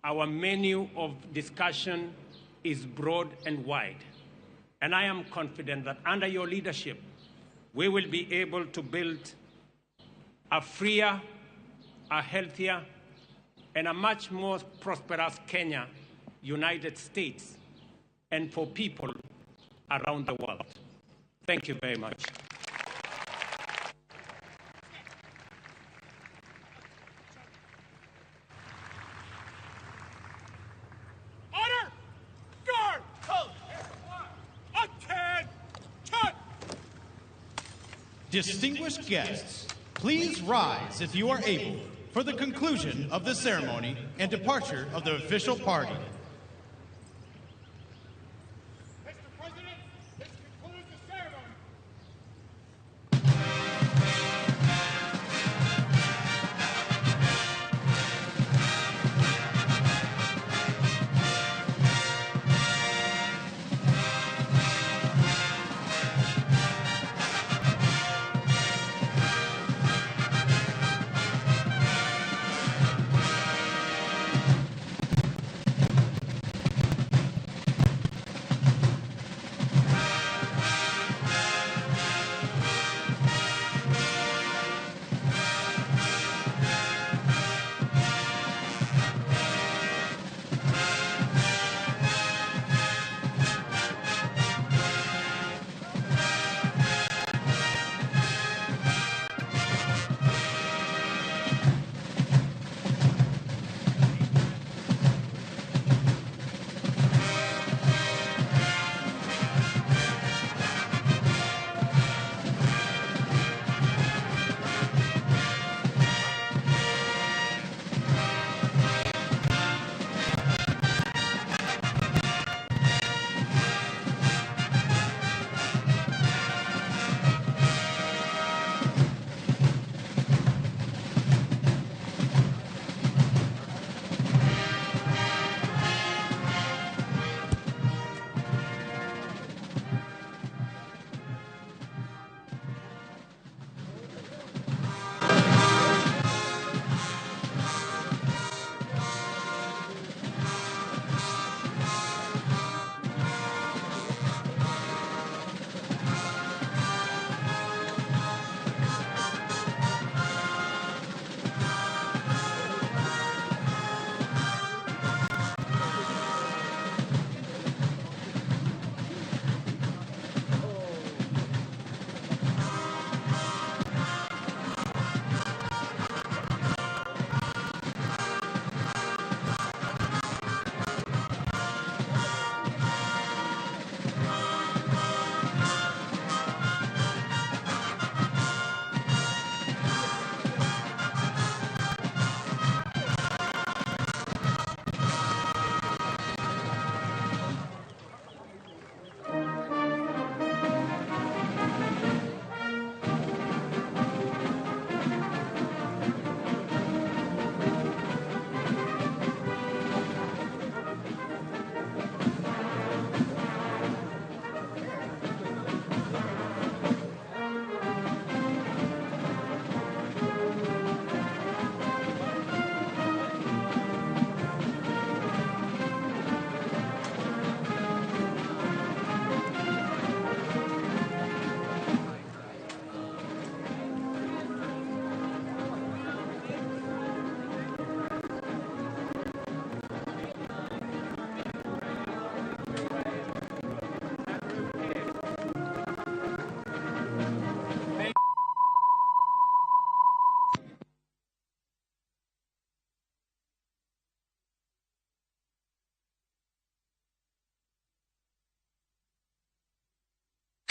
our menu of discussion is broad and wide. And I am confident that under your leadership, we will be able to build a freer, a healthier, and a much more prosperous Kenya, United States, and for people around the world. Thank you very much. Order! Guard! Attention! Distinguished guests, please rise if you are able for the conclusion of the ceremony and departure of the official party. Mr. President, this concludes the ceremony.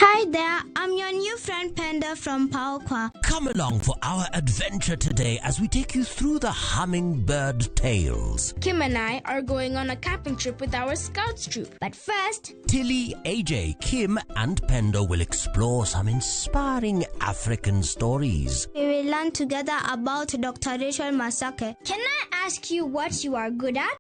Hi there, I'm your new friend Panda from Paokwa. Come along for our adventure today as we take you through the hummingbird tales. Kim and I are going on a camping trip with our scouts troop. But first, Tilly, AJ, Kim and Pendo will explore some inspiring African stories. we will learn together about Dr. Rachel Masake. Can I ask you what you are good at?